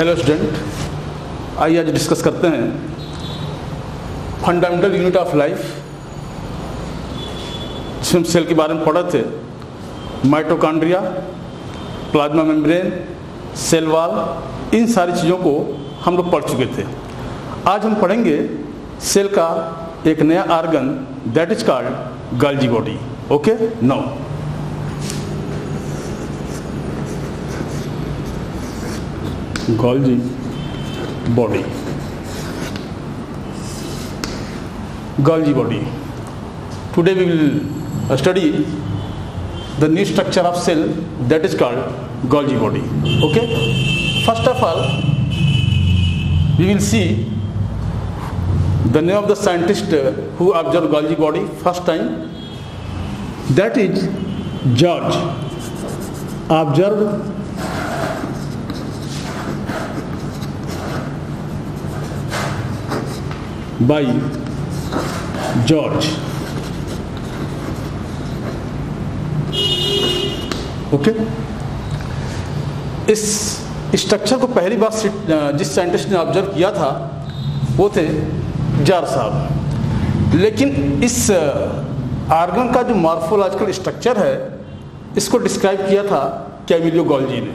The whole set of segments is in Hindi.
हेलो स्टूडेंट, आइए आज डिस्कस करते हैं फंडामेंटल यूनिट ऑफ लाइफ, जिसमें सेल के बारे में पढ़े थे। Mitochondria, plasma membrane, cell wall, इन सारी चीज़ों को हम लोग पढ़ चुके थे। आज हम पढ़ेंगे सेल का एक नया organ, that is called Golgi body. Okay, now Golgi body. Golgi body. Today we will study the new structure of cell, that is called Golgi body. Okay. First of all, we will see the name of the scientist who observed Golgi body first time. That is George. Observed by George. Okay, इस स्ट्रक्चर को पहली बार जिस साइंटिस्ट ने ऑब्जर्व किया था वो थे जार साहब। लेकिन इस आर्गन का जो मॉर्फोलॉजिकल स्ट्रक्चर है, इसको डिस्क्राइब किया था कैमिलो गोल्जी ने।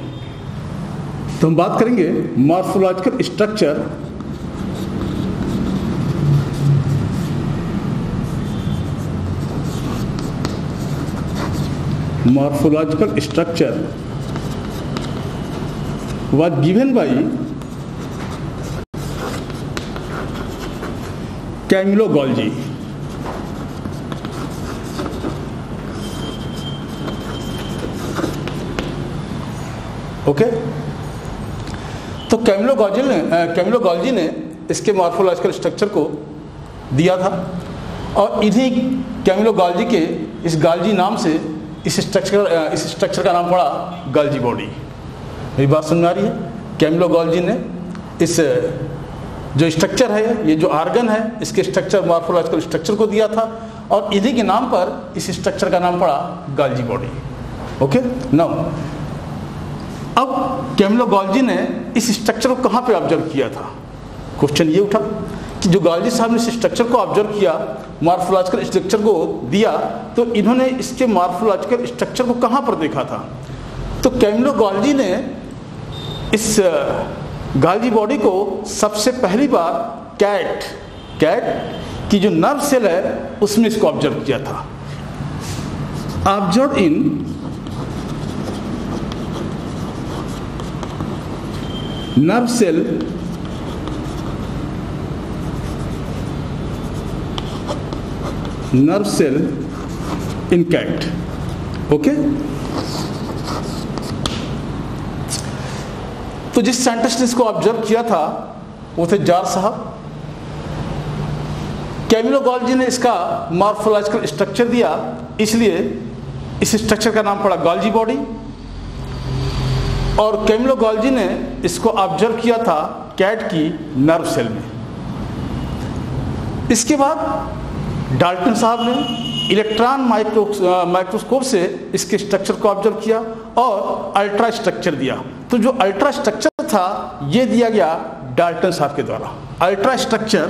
तो हम बात करेंगे morphological structure was given by Camillo Golgi. Okay, तो कैमिलो गोल्जी ने इसके मॉर्फोलॉजिकल स्ट्रक्चर को दिया था, और इन्हीं कैमिलो गोल्जी के इस गोल्जी नाम से इस स्ट्रक्चर का नाम पड़ा गोल्जी बॉडी। मेरी बात समझ आ रही है? कैमिलो गोल्जी ने इस जो स्ट्रक्चर है, ये जो आर्गन है, इसके स्ट्रक्चर, मॉर्फोलॉजिकल स्ट्रक्चर को दिया था, और इन्हीं के नाम पर इस स्ट्रक्चर का नाम पड़ा गोल्जी बॉडी। ओके, नाउ अब कैमिलो गोल्जी ने इस स्ट्रक्चर को कहाँ पे ऑब्जर्व किया था? क्वेश्चन ये उठा कि जो गोल्जी साहब ने इस स्ट्रक्चर को ऑब्जर्व किया, मॉर्फोलॉजिकल स्ट्रक्चर को दिया, तो इन्होंने इसके मॉर्फोलॉजिकल स्ट्रक्चर को कहाँ पर देखा था? तो कैमिलो गोल्जी ने इस गोल्जी बॉडी को सबसे पहली बार कैट की जो नर्व सेल है उसमें इसको ऑब्जर्व किया था। Observe in nerve cell in cat. Okay, तो जिस साइंटिस्ट ने इसको ऑब्जर्व किया था वो थे जार साहब। कैमिलो गोल्जी ने इसका मॉर्फोलॉजिकल स्ट्रक्चर दिया, इसलिए इस स्ट्रक्चर का नाम पड़ा गोल्जी बॉडी। और कैमिलो गोल्जी ने इसको ऑब्जर्व किया था कैट की नर्व सेल में। इसके बाद डाल्टन साहब ने इलेक्ट्रॉन माइक्रोस्कोप से इसके स्ट्रक्चर को ऑब्जर्व किया और अल्ट्रा स्ट्रक्चर दिया। तो जो अल्ट्रा स्ट्रक्चर था ये दिया गया डाल्टन साहब के द्वारा। Ultra structure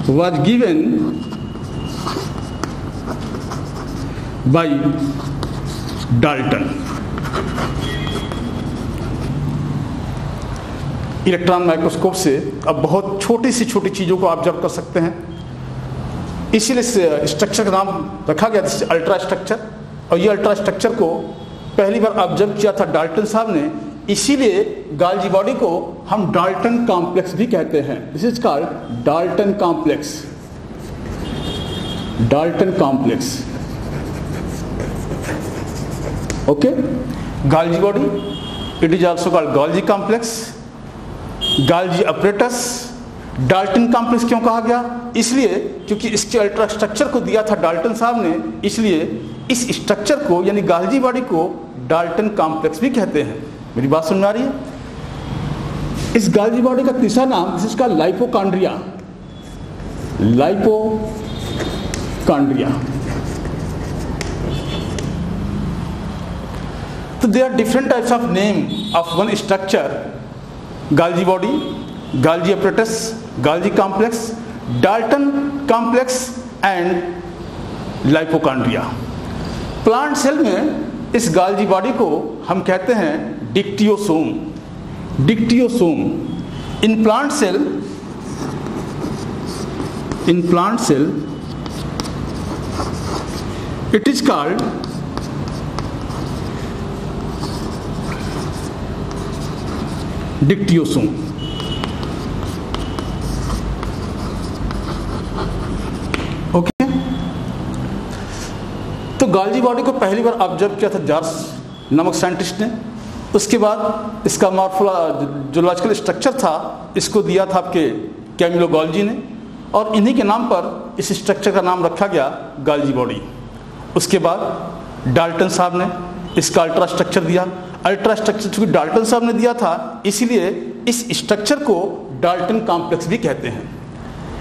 was given by Dalton. Electron microscope से अब बहुत छोटी सी छोटी चीज़ों को ऑब्जर्व कर सकते हैं, इसीलिए इस स्ट्रक्चर का नाम रखा गया था अल्ट्रा स्ट्रक्चर। और ये अल्ट्रा स्ट्रक्चर को पहली बार ऑब्जर्व किया था डाल्टन साहब ने, इसीलिए गोल्जी बॉडी को हम डाल्टन कॉम्प्लेक्स भी कहते हैं। This is called Dalton complex. Dalton complex. Okay, Golgi body, it is also called Golgi complex, Golgi apparatus. Dalton complex क्यों कहा गया? इसलिए क्योंकि इसके अल्ट्रा स्ट्रक्चर को दिया था डाल्टन साहब ने, इसलिए इस स्ट्रक्चर को यानी गोल्जी बॉडी को डाल्टन कॉम्प्लेक्स भी कहते हैं। मेरी बात समझ आ रही है? इस गोल्जी बॉडी का तीसरा नाम जिसका लाइपोकॉन्ड्रिया, लाइपोकॉन्ड्रिया। तो there are different types of name of one structure: Golgi body, Golgi apparatus, Golgi complex, Dalton complex and lipochondria. Plant cell में इस Golgi बॉडी को हम कहते हैं dictyosome. Dictyosome in plant cell it is called dictyosome. Okay, तो Golgi बॉडी को पहली बार ऑब्जर्व किया था जॉर्ज नामक साइंटिस्ट ने। उसके बाद इसका मॉर्फोलॉजिकल स्ट्रक्चर था, इसको दिया था आपके कैमिलो Golgi ने, और इन्हीं के नाम पर इस स्ट्रक्चर का नाम रखा गया Golgi बॉडी। उसके बाद डाल्टन साहब ने इसका अल्ट्रा स्ट्रक्चर दिया। अल्ट्रा स्ट्रक्चर चूंकि डाल्टन साहब ने दिया था, इसलिए इस स्ट्रक्चर को डाल्टन कॉम्प्लेक्स भी कहते हैं।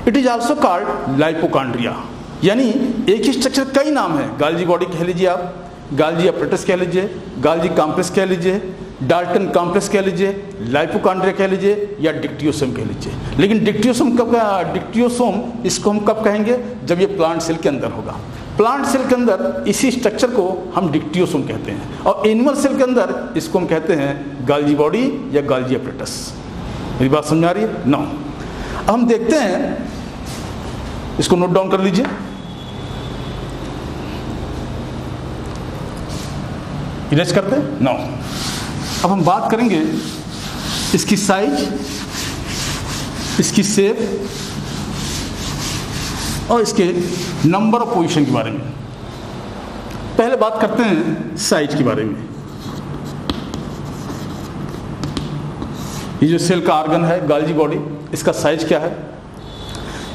इट इज आल्सो कॉल्ड लाइपोकॉन्ड्रिया, यानी एक ही स्ट्रक्चर कई नाम है। Golgi बॉडी कह लीजिए आप, Golgi apparatus कह लीजिए, Golgi कॉम्प्लेक्स कह लीजिए, डाल्टन कॉम्प्लेक्स कह लीजिए, लाइपोकॉन्ड्रिया कह लीजिए, या डिक्टियोसोम कह लीजिए। लेकिन डिक्टियोसोम इसको हम कब कहेंगे? जब ये प्लांट सेल के अंदर होगा। प्लांट सेल के अंदर इसी स्ट्रक्चर को हम डिक्टियोसोम कहते हैं, और एनिमल सेल के अंदर इसको हम कहते हैं Golgi बॉडी या Golgi apparatus। मेरी बात समझ आ रही है? नो। अब हम देखते हैं, इसको नोट डाउन कर लीजिए। इरेज करते हैं? नो। अब हम बात करेंगे इसकी साइज, इसकी शेप और इसके नंबर ऑफ पोजीशन के बारे में। पहले बात करते हैं साइज के बारे में। ये जो सेल का ऑर्गन है Golgi बॉडी, इसका साइज क्या है?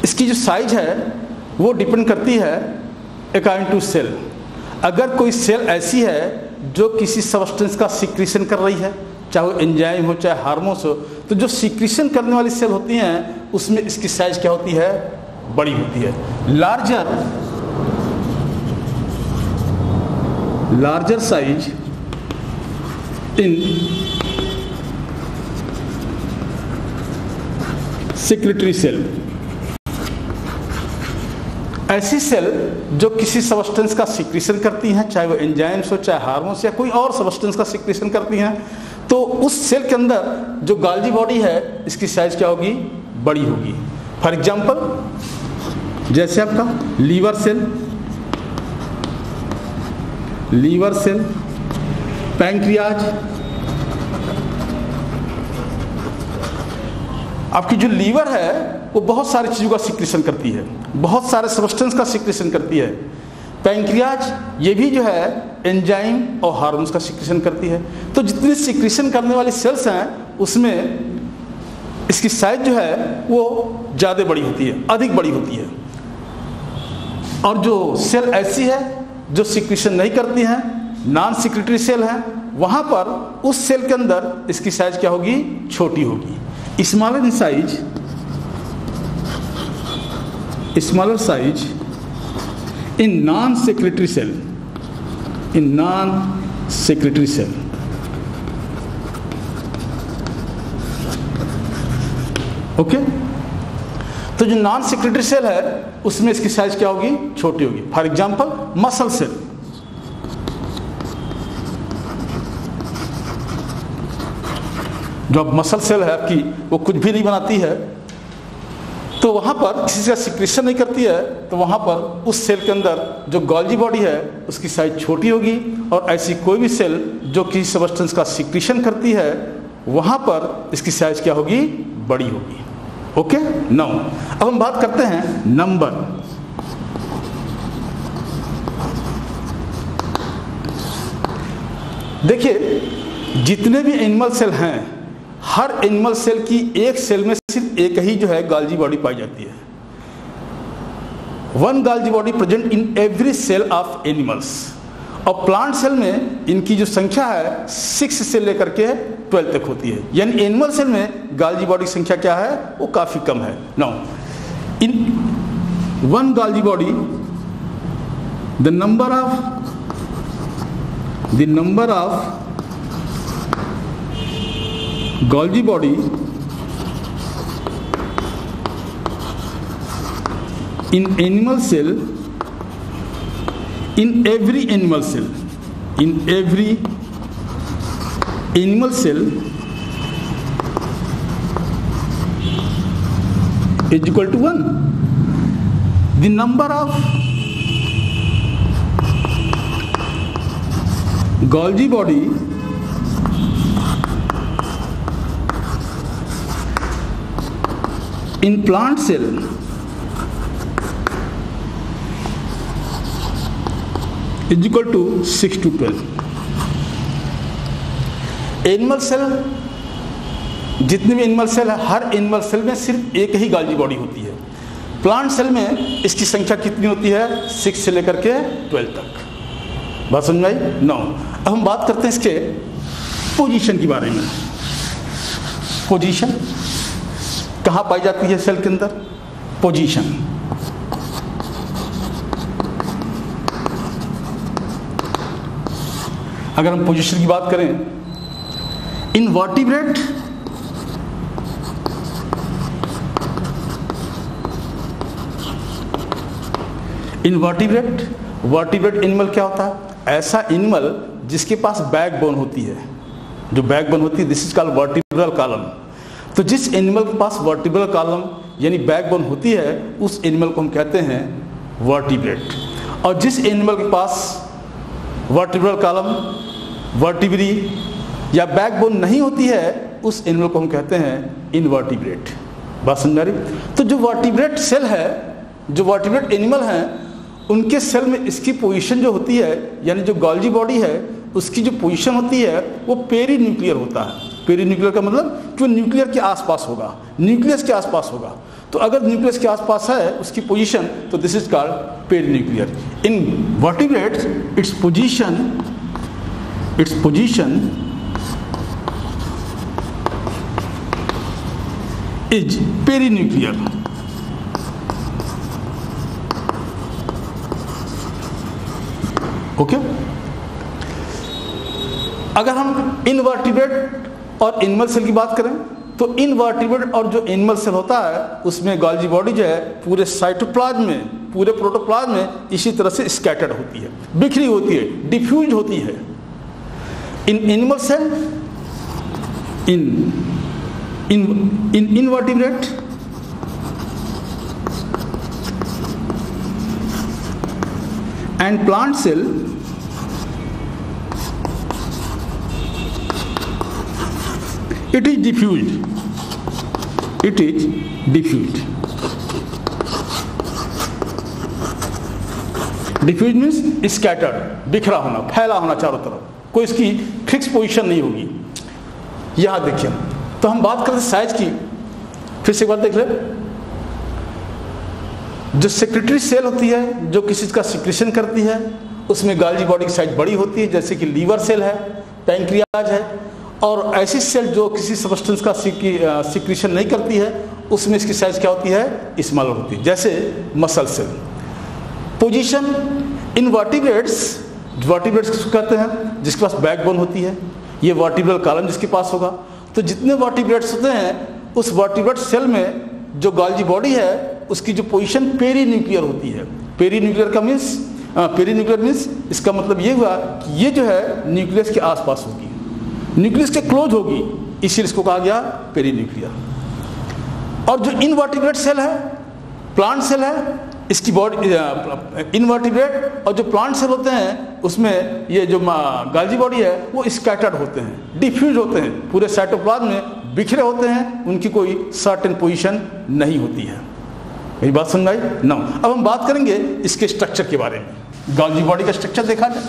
इसकी जो साइज है वो डिपेंड करती है अकॉर्डिंग टू सेल। अगर कोई सेल ऐसी है जो किसी सब्सटेंस का सीक्रेशन कर रही है, चाहे वो एंजाइम हो चाहे हार्मोन्स हो, तो जो सीक्रेशन करने वाली सेल होती हैं उसमें इसकी साइज क्या होती है? बड़ी होती है। Larger size in secretory cell. ऐसी सेल जो किसी सब्सटेंस का सीक्रेशन करती हैं, चाहे वो एंजाइम्स हो चाहे हार्मोन्स या कोई और सब्सटेंस का सीक्रेशन करती हैं, तो उस सेल के अंदर जो Golgi बॉडी है इसकी साइज क्या होगी? बड़ी होगी। फॉर एग्जाम्पल, जैसे आपका लीवर सेल, पैंक्रियाज। आपकी जो लीवर है वो बहुत सारी चीज़ों का सीक्रेशन करती है, बहुत सारे सब्सटेंस का सीक्रेशन करती है। पैंक्रियाज ये भी जो है एंजाइम और हार्मोन्स का सीक्रेशन करती है। तो जितनी सीक्रेशन करने वाली सेल्स हैं उसमें इसकी साइज जो है वो ज़्यादा बड़ी होती है, अधिक बड़ी होती है। और जो सेल ऐसी है जो सीक्रेशन नहीं करती हैं, नॉन सीक्रेटरी सेल हैं, वहाँ पर उस सेल के अंदर इसकी साइज क्या होगी? छोटी होगी। Smaller in size, smaller size in non secretory cell, in non secretory cell. Okay, तो जो नॉन सेक्रेटरी सेल है उसमें इसकी साइज क्या होगी? छोटी होगी। For example muscle cell. जो अब मसल सेल है आपकी, वो कुछ भी नहीं बनाती है, तो वहाँ पर किसी का सिक्रेशन नहीं करती है, तो वहाँ पर उस सेल के अंदर जो Golgi बॉडी है उसकी साइज छोटी होगी। और ऐसी कोई भी सेल जो किसी सब्सटेंस का सिक्रेशन करती है वहाँ पर इसकी साइज क्या होगी? बड़ी होगी। ओके, नाउ अब हम बात करते हैं नंबर। देखिए, जितने भी एनिमल सेल हैं, हर एनिमल सेल की एक सेल में सिर्फ एक ही जो है Golgi बॉडी पाई जाती है। One Golgi body present in every cell of animals. और प्लांट सेल में इनकी जो संख्या है 6 से लेकर के 12 तक होती है। यानी एनिमल सेल में Golgi बॉडी संख्या क्या है? वो काफी कम है। Now in one Golgi body the number of Golgi body in animal cell, in every animal cell, in every animal cell is equal to 1. The number of Golgi body in plant cell is equal to 6 to 12. Animal cell, जितने भी एनिमल सेल है, हर एनिमल सेल में सिर्फ एक ही Golgi बॉडी होती है। प्लांट सेल में इसकी संख्या कितनी होती है? 6 से लेकर के 12 तक। बात समझ में आई? 9। अब हम बात करते हैं इसके पोजीशन के बारे में। पोजीशन कहाँ पाई जाती है सेल के अंदर? पोजीशन अगर हम पोजीशन की बात करें, इन वर्टिब्रेट वर्टिब्रेट एनिमल क्या होता है? ऐसा एनिमल जिसके पास बैकबोन होती है। जो बैकबोन होती है, this is called vertebral column. तो जिस एनिमल के पास वर्टिब्रल कॉलम यानी बैकबोन होती है, उस एनिमल को हम कहते हैं वर्टिब्रेट। और जिस एनिमल के पास वर्टिब्रल कॉलम, वर्टिब्री या बैकबोन नहीं होती है, उस एनिमल को हम कहते हैं इनवर्टिब्रेट। बात समझ आ रही? तो जो वर्टिब्रेट सेल है, जो वर्टिब्रेट एनिमल हैं, उनके सेल में इसकी पोजीशन जो होती है, यानी जो Golgi बॉडी है, उसकी जो पोजीशन होती है वो पेरी न्यूक्लियर होता है। पेरी न्यूक्लियर का मतलब जो न्यूक्लियर के आसपास होगा, न्यूक्लियस के आसपास होगा। तो अगर न्यूक्लियस के आसपास है उसकी पोजीशन, तो this is called peri nuclear. In vertebrates its position is peri nuclear. Okay. अगर हम इनवर्टिब्रेट और एनिमल सेल की बात करें, तो इनवर्टिब्रेट और जो एनिमल सेल होता है, उसमें Golgi बॉडी जो है पूरे साइटोप्लाज्म में, पूरे प्रोटोप्लाज्म में इसी तरह से स्कैटर्ड होती है, बिखरी होती है, डिफ्यूज होती है। In animal cell, in invertebrate and plant cell, it is diffused. Diffuse means scattered, बिखरा होना, फैला होना चारों तरफ, कोई इसकी फिक्स पोजीशन नहीं होगी। यहां देखिए, तो हम बात करते हैं साइज की। फिर से एक बार देख ले, जो सेक्रेटरी सेल होती है, जो किसी का सिक्रेशन करती है, उसमें Golgi बॉडी की साइज बड़ी होती है, जैसे कि लीवर सेल है, पैंक्रियाज है। और ऐसी सेल जो किसी सब्सटेंस का सिक्रेशन नहीं करती है, उसमें इसकी साइज क्या होती है? स्मॉलर होती है, जैसे muscle cell. Position in vertebrates किसको कहते हैं? जिसके पास बैकबोन होती है, ये वर्टिब्रल कॉलम जिसके पास होगा। तो जितने वर्टिब्रेट्स होते हैं, उस वर्टिब्रेट सेल में जो Golgi बॉडी है, उसकी जो पोजीशन पेरी न्यूक्लियर होती है। पेरी न्यूक्लियर मीन्स इसका मतलब ये हुआ कि ये जो है न्यूक्लियस के आसपास होगी, न्यूक्लियस के क्लोज होगी, इसीलिए इसको कहा गया पेरी न्यूक्लियर। और जो इनवर्टिब्रेट सेल है, प्लांट सेल है, इसकी बॉडी इनवर्टिब्रेट और जो प्लांट सेल होते हैं, उसमें ये जो Golgi बॉडी है वो स्कैटर्ड होते हैं, डिफ्यूज होते हैं, पूरे साइटोप्लाज्म में बिखरे होते हैं, उनकी कोई सर्टेन पोजीशन नहीं होती है। मेरी बात समझ आई? ना। अब हम बात करेंगे इसके स्ट्रक्चर के बारे में। Golgi बॉडी का स्ट्रक्चर देखा जाए,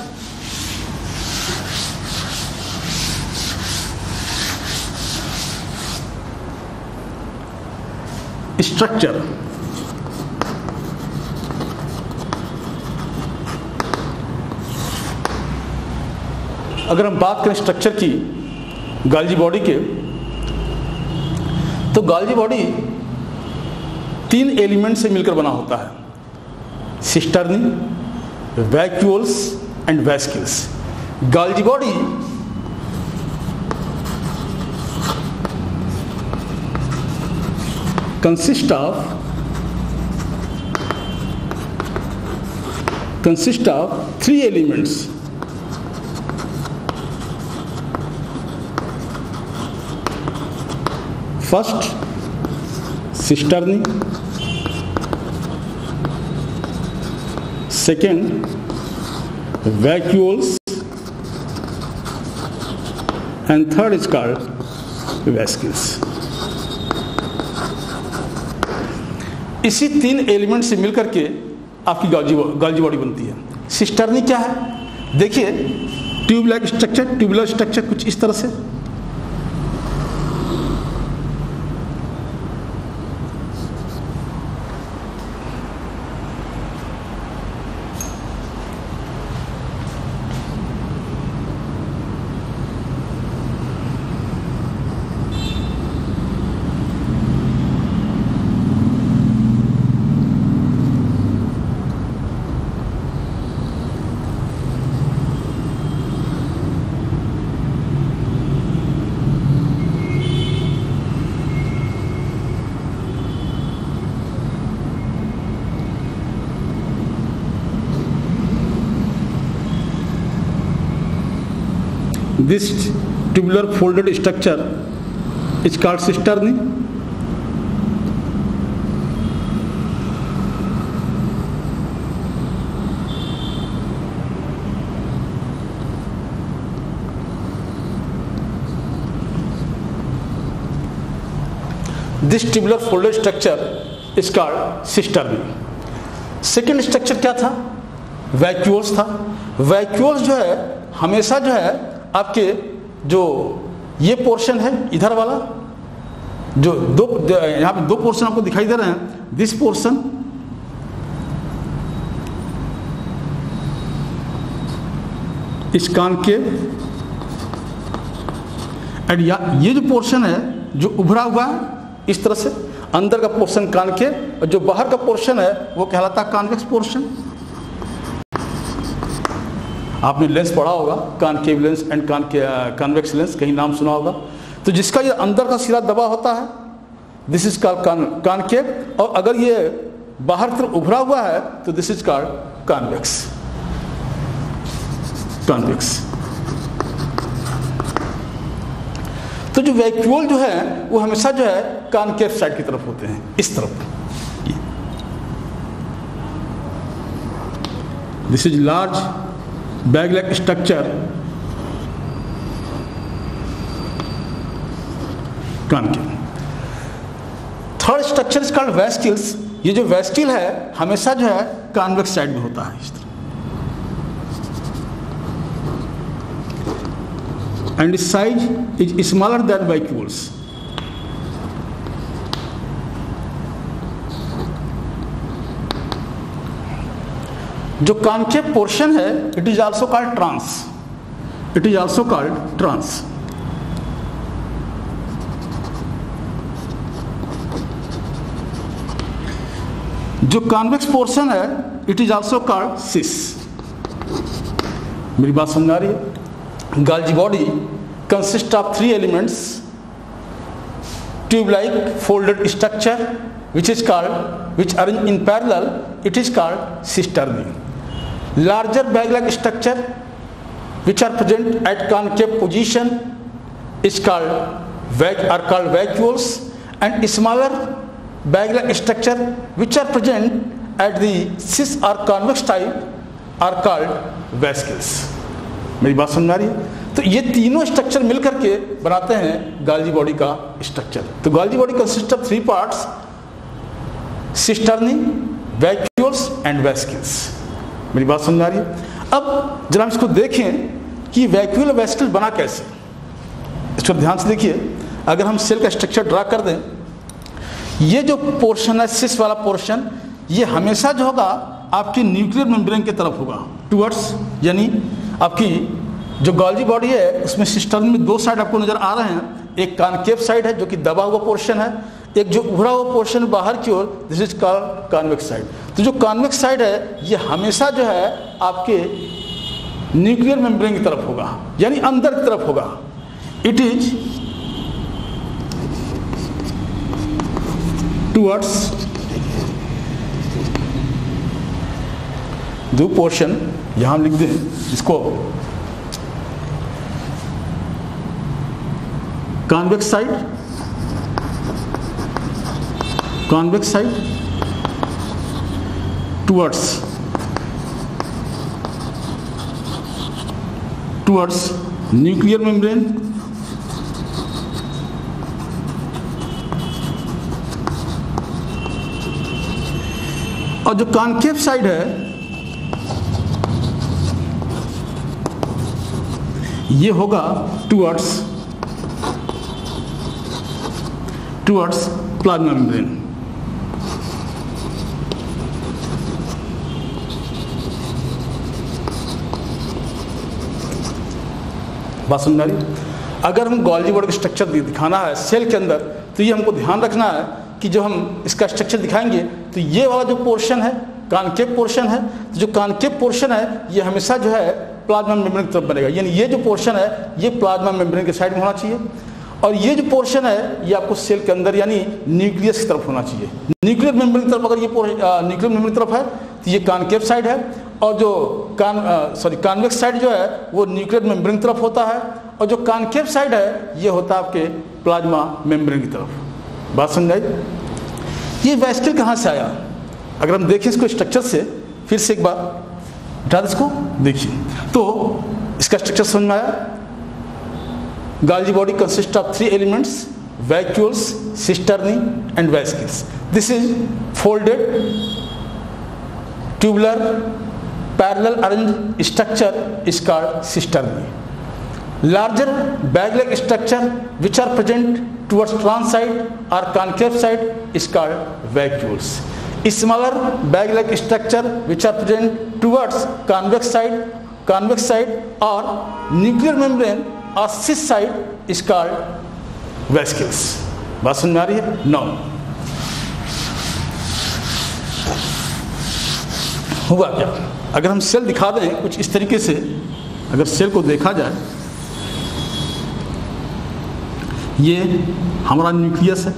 स्ट्रक्चर अगर हम बात करें स्ट्रक्चर की Golgi बॉडी के, तो Golgi बॉडी 3 एलिमेंट से मिलकर बना होता है: cisternae, vacuoles and vesicles. Golgi body consist of three elements. First, cisternae. Second, vacuoles. And third is called vesicles. इसी तीन एलिमेंट से मिलकर के आपकी गॉल्जी बॉडी बनती है। सिस्टर्नी क्या है? देखिए, ट्यूबुलर स्ट्रक्चर कुछ इस तरह से, this tubular folded structure is called cisternae. This tubular folded structure is called cisternae. Second structure क्या था? वैक्यूल्स था। वैक्यूल्स जो है हमेशा जो है आपके जो ये पोर्शन है इधर वाला, जो यहाँ पे दो पोर्शन आपको दिखाई दे रहे हैं, दिस पोर्शन इस कॉनकेव एंड ये जो पोर्शन है जो उभरा हुआ है इस तरह से, अंदर का पोर्शन कॉनकेव और जो बाहर का पोर्शन है वो कहलाता है कॉन्वेक्स पोर्शन। आपने लेंस पढ़ा होगा, concave lens and convex lens, कहीं नाम सुना होगा। तो जिसका ये अंदर का सिरा दबा होता है दिस इज कॉल्ड कॉनकेव, और अगर ये बाहर की तरफ उभरा हुआ है तो दिस इज कॉल्ड कॉन्वेक्स। तो जो वैक्यूल जो है वो हमेशा जो है कॉनकेव साइड की तरफ होते हैं, इस तरफ। This is large bag like structure concave. Third structure is called vesicles. ये जो वेस्टिल है हमेशा जो है कॉन्वेक्स साइड में होता है, इस तरह। and its size is smaller than vacuoles. जो कॉन्केव पोर्शन है it is also called trans. जो कॉन्वेक्स पोर्शन है it is also called cis. मेरी बात समझ आ रही है? Golgi body consists of three elements: tube-like folded structure, which arranged in parallel, it is called cisternae. Larger bag-like structure, which are present at concave position, is called vacuoles, and smaller bag-like structure, which are present at the cis or convex type, are called vesicles. मेरी बात समझ आ रही है? तो ये तीनों स्ट्रक्चर मिलकर के बनाते हैं गॉल्जी बॉडी का स्ट्रक्चर। तो Golgi body consist of three parts: cisternae, vacuoles and vesicles. मेरी बात समझ आ रही है? अब जरा हम इसको देखें कि वैक्यूल और वेसिकल बना कैसे। इसको ध्यान से देखिए। अगर हम सेल का स्ट्रक्चर ड्रा कर दें, ये जो पोर्शन है सिस वाला पोर्शन, ये हमेशा जो होगा आपकी न्यूक्लियर मेम्ब्रेन की तरफ होगा, टुवर्ड्स, यानी आपकी जो गॉल्जी बॉडी है उसमें सिस्टर्नी में दो साइड आपको नजर आ रहे हैं। एक कॉनकेव साइड है जो कि दबा हुआ पोर्शन है, एक जो उभरा हुआ पोर्शन बाहर की ओर, this is called convex side. तो जो कॉन्वेक्स साइड है ये हमेशा जो है आपके न्यूक्लियर मेम्ब्रेन की तरफ होगा, यानी अंदर की तरफ होगा। It is towards the portion, यहां हम लिख दें इसको convex side towards nuclear membrane और जो कॉन्केव साइड है ये होगा टुवर्ड्स प्लाज्मा मेम्ब्रेन। बात समझ आ रही? अगर हम गोल्जी बॉडी का स्ट्रक्चर दिखाना है सेल के अंदर तो ये हमको ध्यान रखना है कि जो हम इसका स्ट्रक्चर दिखाएंगे तो ये वाला जो पोर्शन है कॉन्केव पोर्शन है, तो जो कॉन्केव पोर्शन है ये हमेशा जो है प्लाज्मा मेम्ब्रेन की तरफ बनेगा, यानी ये जो पोर्शन है ये प्लाज्मा मेम्ब्रेन के साइड में होना चाहिए और ये जो पोर्शन है ये आपको सेल के अंदर यानी न्यूक्लियस की तरफ होना चाहिए। न्यूक्लियर मेम्ब्रेन की तरफ अगर ये न्यूक्लियर मेम्ब्रेन की तरफ है तो ये कॉन्केव साइड है और जो कॉन्वेक्स साइड जो है वो न्यूक्लियर मेम्ब्रेन की तरफ होता है और जो कॉन्केव साइड है ये होता है आपके प्लाज्मा मेम्ब्रेन की तरफ। बात समझाई? ये वेस्किल कहाँ से आया? अगर हम देखें इसको स्ट्रक्चर से फिर से एक बार उठा दे इसको देखिए तो इसका स्ट्रक्चर समझ में आया। Golgi body consists of 3 elements: vacuoles, cisternae and vesicles. This is folded tubular parallel arranged structure is called cisternae. Larger bag-like structure which are present towards trans side or concave side is called vacuoles. Smaller bag-like structure which are present towards convex side or nuclear membrane और cis side is called vesicles. बात समझ में आ रही है? नो हुआ क्या? अगर हम सेल दिखा दें कुछ इस तरीके से, अगर सेल को देखा जाए ये हमारा न्यूक्लियस है,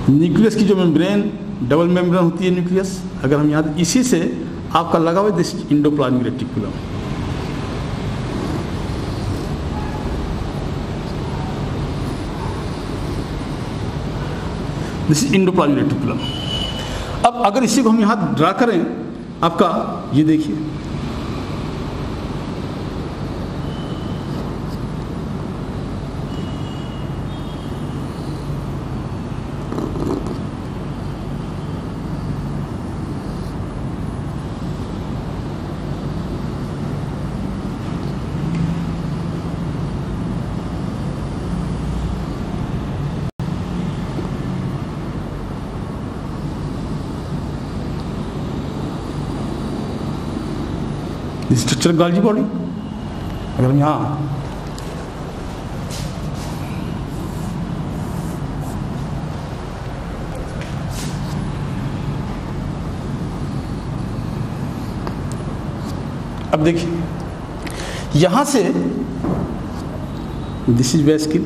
न्यूक्लियस की जो मेम्ब्रेन डबल मेम्ब्रेन होती है न्यूक्लियस, अगर हम याद इसी से आपका लगा हुआ this endoplasmic reticulum, this is endoplasmic reticulum. अब अगर इसी को हम यहाँ ड्रा करें आपका ये देखिए स्ट्रक्चर गोल्जी बॉडी। अगर हम यहाँ अब देखिए यहां से दिस इज वेसिकल,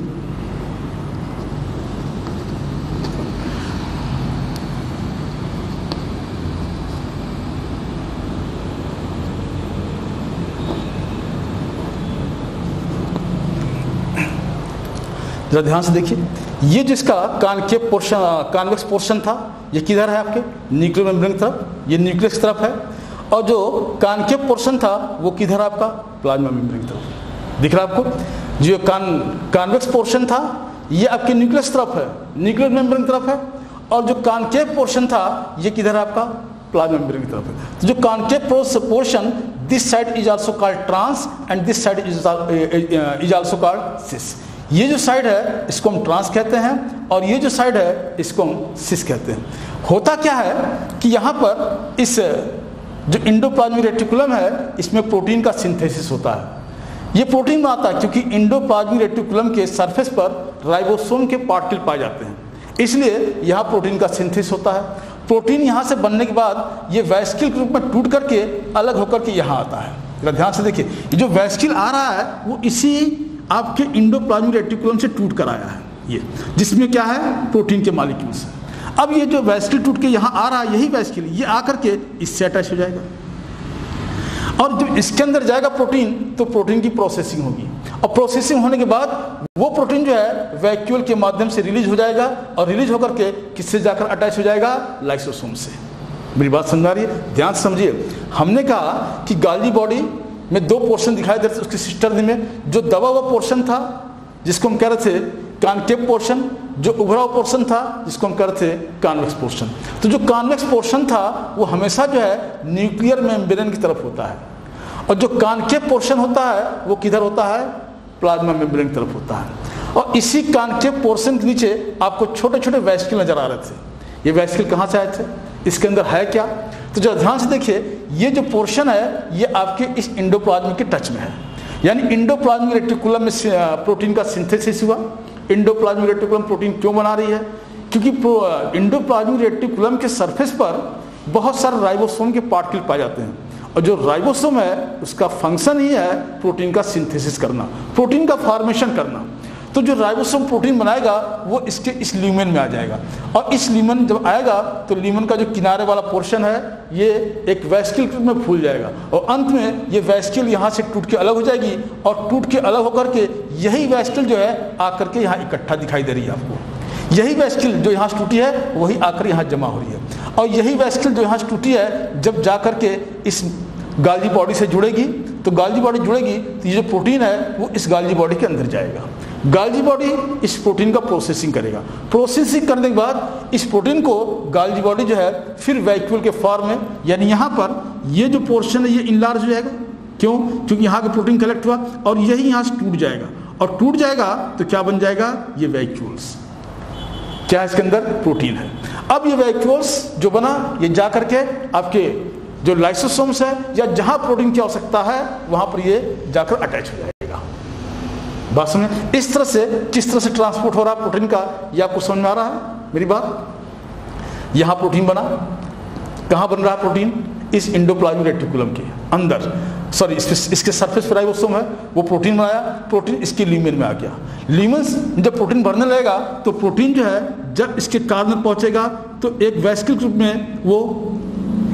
जरा ध्यान से देखिए ये जिसका कॉन्केव पोर्शन कॉन्वेक्स पोर्शन था ये किधर है? आपके न्यूक्लियर मेम्ब्रेन की तरफ, ये न्यूक्लियस की तरफ है और जो कॉन्केव पोर्शन था वो किधर आपका? प्लाज्मा मेम्ब्रेन की तरफ। दिख रहा है आपको? जो कॉन्वेक्स पोर्शन था ये आपके न्यूक्लियस की तरफ है, न्यूक्लियर मेम्ब्रेन की तरफ है और जो कॉन्केव पोर्शन था ये किधर है आपका? प्लाज्मा मेम्ब्रेन की तरफ है। तो जो concave portion this side is also called trans and this side is also called cis. ये जो साइड है इसको हम ट्रांस कहते हैं और ये जो साइड है इसको हम सिस कहते हैं। होता क्या है कि यहाँ पर इस जो इंडोप्लाज्मिक रेटिकुलम है इसमें प्रोटीन का सिंथेसिस होता है। ये प्रोटीन में आता है क्योंकि इंडोप्लाज्मिक रेटिकुलम के सरफेस पर राइबोसोम के पार्टिकल पाए जाते हैं, इसलिए यहाँ प्रोटीन का सिंथेसिस होता है। प्रोटीन यहाँ से बनने के बाद ये वेसिकल के रूप में टूट करके अलग होकर के यहाँ आता है। ध्यान से देखिए ये जो वेसिकल आ रहा है वो इसी आपके इंडोप्लाज्मिक रेटिकुलम से टूट कर आया है, ये जिसमें क्या है? प्रोटीन के मॉलिक्यूल्स है। अब ये जो वैस्किल टूट के यहाँ आ रहा है, यही वैस्किल ये आकर के इससे अटैच हो जाएगा, और जब इसके अंदर जाएगा प्रोटीन, तो प्रोटीन की प्रोसेसिंग होगी, और प्रोसेसिंग होने के बाद वो प्रोटीन जो है वैक्यूल के माध्यम से रिलीज हो जाएगा, और रिलीज होकर के किससे जाकर अटैच हो जाएगा? लाइसोसोम से। मेरी बात समझ आ रही है? ध्यान से समझिए। हमने कहा कि गाल्जी बॉडी में दो पोर्शन दिखाई दे रहे थे उसकी सिस्टर में, जो दबा हुआ पोर्शन था जिसको हम कह रहे थे कॉन्केव पोर्शन, जो उभरा हुआ पोर्शन था जिसको हम कह रहे थे कॉन्वेक्स पोर्शन। तो जो कॉन्वेक्स पोर्शन था वो हमेशा जो है न्यूक्लियर मेम्ब्रेन की तरफ होता है, और जो कॉन्केव पोर्शन होता है वो किधर होता है? प्लाज्मा मेम्ब्रेन की तरफ होता है। और इसी कॉन्केव पोर्शन के नीचे आपको छोटे छोटे वैस्किल नजर आ रहे थे। ये वैस्किल कहाँ से आए थे? इसके अंदर है क्या? तो जरा ध्यान से देखिए, ये जो पोर्शन है ये आपके इस एंडोप्लाज्मिक के टच में है, यानी एंडोप्लाज्मिक रेटिकुलम में प्रोटीन का सिंथेसिस हुआ। एंडोप्लाज्मिक रेटिकुलम प्रोटीन क्यों बना रही है? क्योंकि एंडोप्लाज्मिक रेटिकुलम के सरफेस पर बहुत सारे राइबोसोम के पार्टिकल पाए जाते हैं, और जो राइबोसोम है उसका फंक्शन ही है प्रोटीन का सिंथेसिस करना, प्रोटीन का फॉर्मेशन करना। तो जो राइबोसोम प्रोटीन बनाएगा वो इसके इस ल्यूमेन में आ जाएगा, और इस ल्यूमेन जब आएगा तो ल्यूमेन का जो किनारे वाला पोर्शन है ये एक वैस्किल में फूल जाएगा, और अंत में ये वैस्किल यहाँ से टूट के अलग हो जाएगी, और टूट के अलग होकर के यही वैस्किल जो है आकर के यहाँ इकट्ठा दिखाई दे रही है आपको। यही वैस्किल जो यहाँ से टूटी है वही आकर यहाँ जमा हो रही है, और यही वैस्किल जो यहाँ से टूटी है जब जा करके इस गाल्जी बॉडी से जुड़ेगी, तो गाल्जी बॉडी जुड़ेगी तो ये जो प्रोटीन है वो इस गाल्जी बॉडी के अंदर जाएगा। गाल्जी बॉडी इस प्रोटीन का प्रोसेसिंग करेगा, प्रोसेसिंग करने के बाद इस प्रोटीन को गाल्जी बॉडी जो है फिर वैक्यूल के फॉर्म में, यानी यहाँ पर ये जो पोर्शन है ये इनलार्ज हो जाएगा। क्यों? क्योंकि यहाँ का प्रोटीन कलेक्ट हुआ, और यही यहाँ से टूट जाएगा, और टूट जाएगा तो क्या बन जाएगा? ये वैक्यूल्स। क्या इसके अंदर? प्रोटीन है। अब ये वैक्यूल्स जो बना ये जा करके आपके जो लाइसोसोम्स है या जहां प्रोटीन की आवश्यकता है वहां पर ये जाकर अटैच हो जाएगा। बात समझे? इस तरह से किस तरह से ट्रांसपोर्ट हो रहा है प्रोटीन का, ये आपको समझ में आ रहा है मेरी बात? यहां प्रोटीन बना, कहां बन रहा है प्रोटीन? इस एंडोप्लाज्मिक रेटिकुलम के अंदर, सॉरी इसके सरफेस पर राइबोसोम है, वो प्रोटीन बनाया, प्रोटीन इसके ल्यूमेन में आ गया। ल्यूमेन जब प्रोटीन बढ़ने लगेगा तो प्रोटीन जो है जब इसके कार्ड में पहुंचेगा तो एक वैस्किल रूप में वो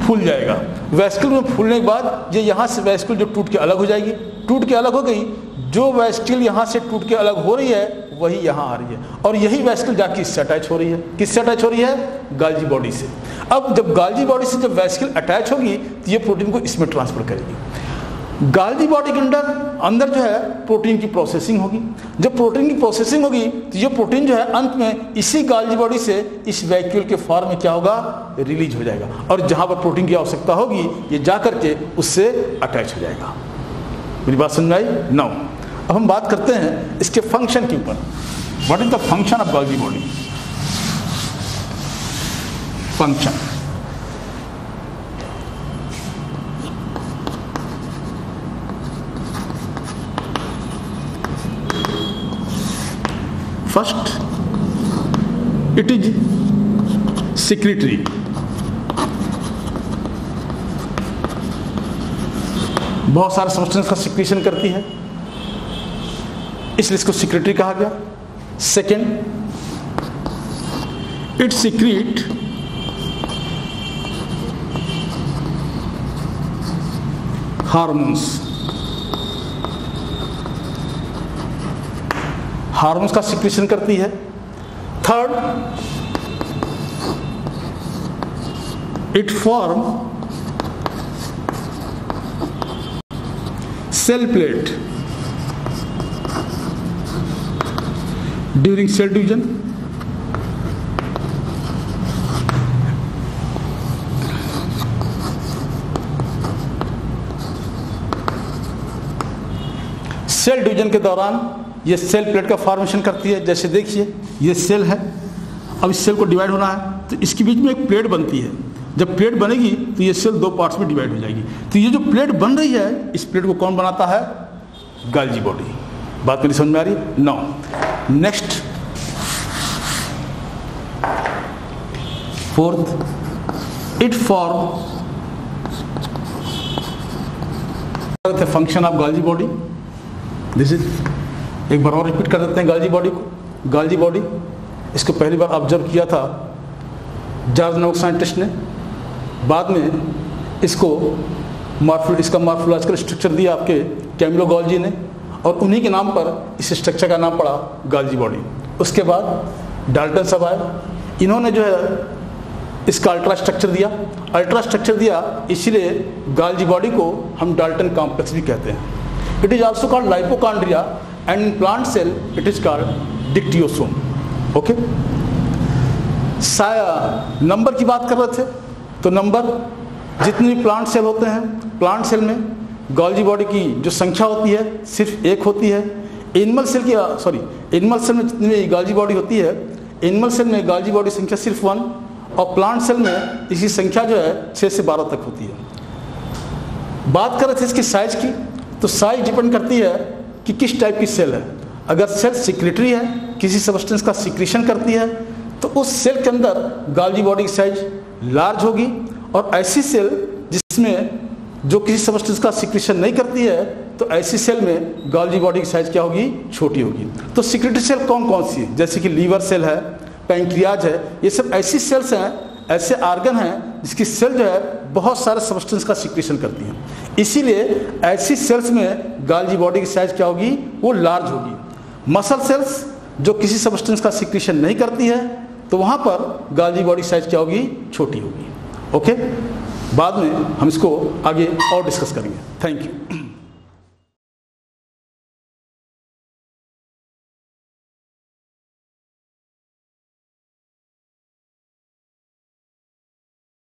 फूल जाएगा। वैस्किल में फूलने के बाद ये यहाँ से वैस्किल जो टूट के अलग हो जाएगी, टूट के अलग हो गई, जो वैस्किल यहाँ से टूट के अलग हो रही है वही यहाँ आ रही है, और यही वैस्किल जाके इससे अटैच हो रही है। किससे अटैच हो रही है? गाल्जी बॉडी से। अब जब गाल्जी बॉडी से जब वैस्किल अटैच होगी तो ये प्रोटीन को इसमें ट्रांसफर करेगी। गाल्जी बॉडी के अंदर जो है प्रोटीन की प्रोसेसिंग होगी। जब प्रोटीन की प्रोसेसिंग होगी तो ये प्रोटीन जो है अंत में इसी गाल्जी बॉडी से इस वैक्यूल के फॉर्म में क्या होगा? रिलीज हो जाएगा, और जहां पर प्रोटीन की आवश्यकता होगी ये जा करके उससे अटैच हो जाएगा। मेरी बात समझ आई? नाउ अब हम बात करते हैं इसके फंक्शन के ऊपर। What is the function of Golgi body? Function, first it is secretory. बहुत सारे सब्सटेंस का सिक्रीशन करती है, इसलिए इसको सिक्रेटरी कहा गया। Second, it secrete hormones, hormones का सिक्रीशन करती है। Third, it form cell plate during cell division. Cell division के दौरान ये सेल प्लेट का फॉर्मेशन करती है। जैसे देखिए ये सेल है, अब इस सेल को डिवाइड होना है तो इसके बीच में एक प्लेट बनती है। जब प्लेट बनेगी तो ये सेल दो पार्ट्स में डिवाइड हो जाएगी। तो ये जो प्लेट बन रही है इस प्लेट को कौन बनाता है? Golgi body. बात मेरी समझ में आ रही है? No. Next, fourth, it form function of Golgi body. This is, एक बार और रिपीट कर देते हैं गाल्जी बॉडी को। गाल्जी बॉडी, इसको पहली बार ऑब्जर्व किया था जॉर्ज नामक साइंटिस्ट ने। बाद में इसका मॉर्फोलॉजिकल स्ट्रक्चर दिया आपके कैमिलो गोल्जी ने, और उन्हीं के नाम पर इस स्ट्रक्चर का नाम पड़ा गोल्जी बॉडी। उसके बाद डाल्टन साहब आए, इन्होंने जो है इसका अल्ट्रा स्ट्रक्चर दिया, इसीलिए गोल्जी बॉडी को हम डाल्टन कॉम्प्लेक्स भी कहते हैं। It is also called lipochondria and in plant cell it is called dictyosome. Okay, number की बात कर रहे थे, तो नंबर जितने भी प्लांट सेल होते हैं, प्लांट सेल में गोल्जी बॉडी की जो संख्या होती है सिर्फ एक होती है। एनिमल सेल में जितनी भी गोल्जी बॉडी होती है, एनिमल सेल में गोल्जी बॉडी संख्या सिर्फ 1, और प्लांट सेल में इसकी संख्या जो है 6 से 12 तक होती है। बात कर रहे थे इसकी साइज की, तो साइज डिपेंड करती है कि किस टाइप की सेल है। अगर सेल सिक्रेटरी है, किसी सब्सटेंस का सिक्रीशन करती है, तो उस सेल के अंदर गोल्जी बॉडी की साइज लार्ज होगी, और ऐसी सेल जिसमें जो किसी सब्सटेंस का सिक्रीशन नहीं करती है, तो ऐसी सेल में गोल्जी बॉडी की साइज क्या होगी, छोटी होगी। तो सिक्रेटरी सेल कौन कौन सी है, जैसे कि लीवर सेल है, पैंक्रियाज है, ये सब ऐसी सेल्स हैं, ऐसे आर्गन हैं जिसकी सेल जो है बहुत सारे सब्सटेंस का सिक्रीशन करती हैं। इसीलिए ऐसी सेल्स में गोल्जी बॉडी की साइज क्या होगी, वो लार्ज होगी। मसल सेल्स जो किसी सब्सटेंस का सिक्रीशन नहीं करती है, तो वहाँ पर गोल्जी बॉडी साइज क्या होगी, छोटी होगी। ओके, बाद में हम इसको आगे और डिस्कस करेंगे। Thank you.